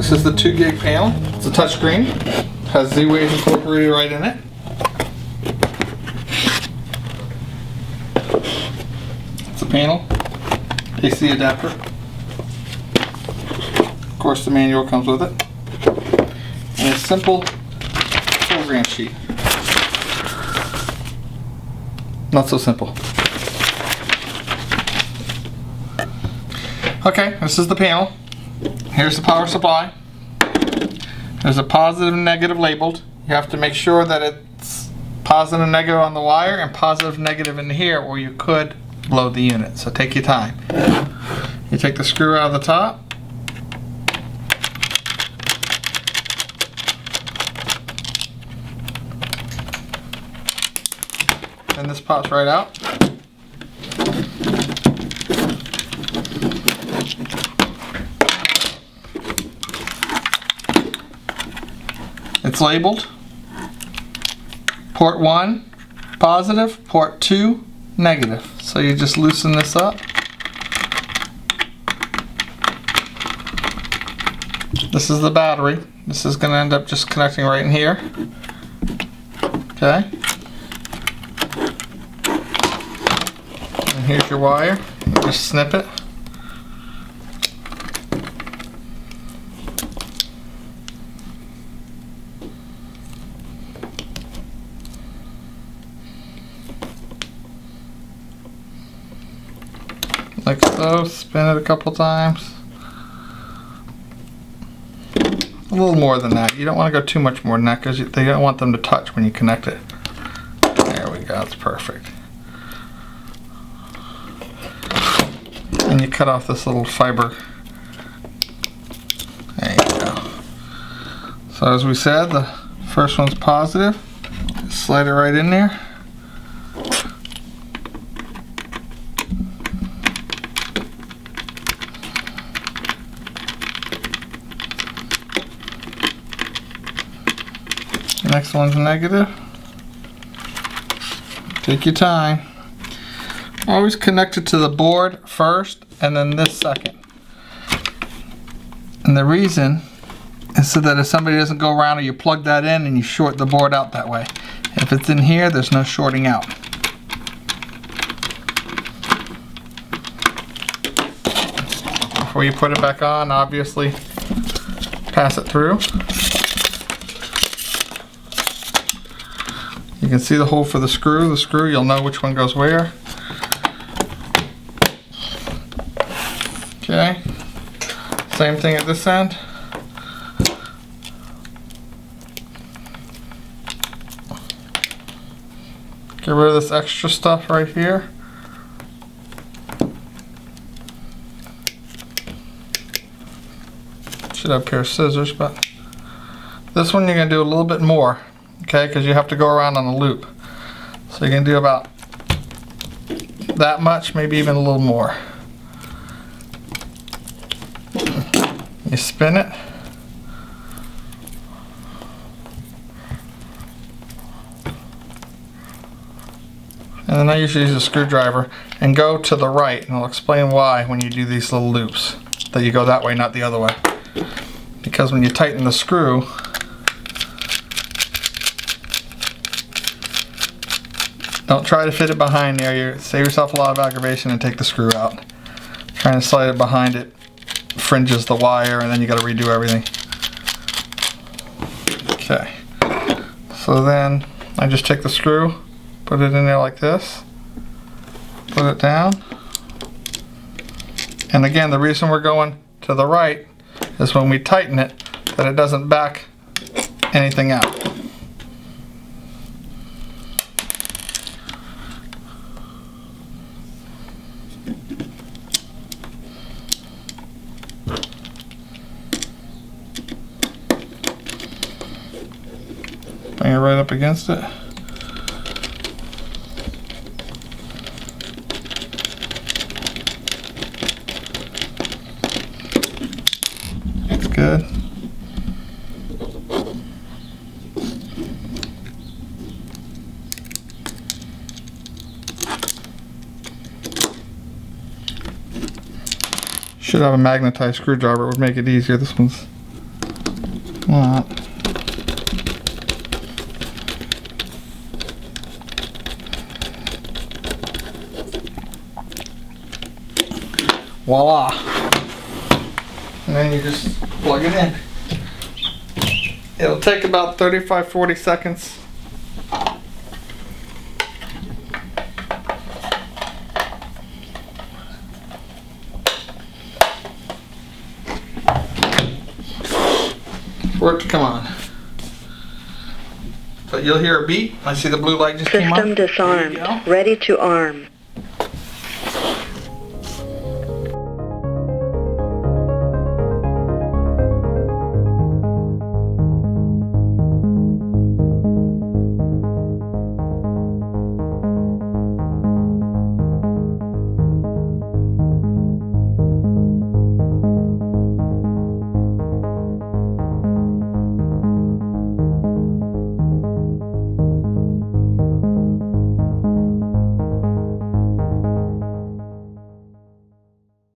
This is the 2 gig panel. It's a touchscreen. Has Z-Wave incorporated right in it. It's a panel. AC adapter. Of course, the manual comes with it. And a simple program sheet. Not so simple. Okay, this is the panel. Here's the power supply. There's a positive and negative labeled. You have to make sure that it's positive and negative on the wire and positive and negative in here, or you could blow the unit. So take your time. You take the screw out of the top. And this pops right out. It's labeled port 1 positive, port 2 negative. So you just loosen this up. This is the battery. This is going to end up just connecting right in here. Okay. And here's your wire. Just snip it. Like so, spin it a couple times. A little more than that. You don't want to go too much more than that because they don't want them to touch when you connect it. There we go, that's perfect. And you cut off this little fiber. There you go. So as we said, the first one's positive. Slide it right in there. Next one's negative. Take your time. Always connect it to the board first and then this second. And the reason is so that if somebody doesn't go around or you plug that in and you short the board out that way. If it's in here, there's no shorting out. Before you put it back on, obviously pass it through. You can see the hole for the screw. The screw, you'll know which one goes where. Okay. Same thing at this end. Get rid of this extra stuff right here. Should have a pair of scissors, but this one you're going to do a little bit more. Okay, because you have to go around on a loop. So you can do about that much, maybe even a little more. You spin it. And then I usually use a screwdriver and go to the right, and I'll explain why when you do these little loops. That you go that way, not the other way. Because when you tighten the screw, don't try to fit it behind there. You save yourself a lot of aggravation and take the screw out. Trying to slide it behind it fringes the wire and then you got to redo everything. Okay. So then I just take the screw, put it in there like this, put it down. And again, the reason we're going to the right is when we tighten it, that it doesn't back anything out. Bring it right up against it. That's good. Should have a magnetized screwdriver, it would make it easier. This one's Come on. Voila. And then you just plug it in. It'll take about 35-40 seconds. For it to come on. But you'll hear a beep. I see the blue light just came on. System disarmed. Ready to arm.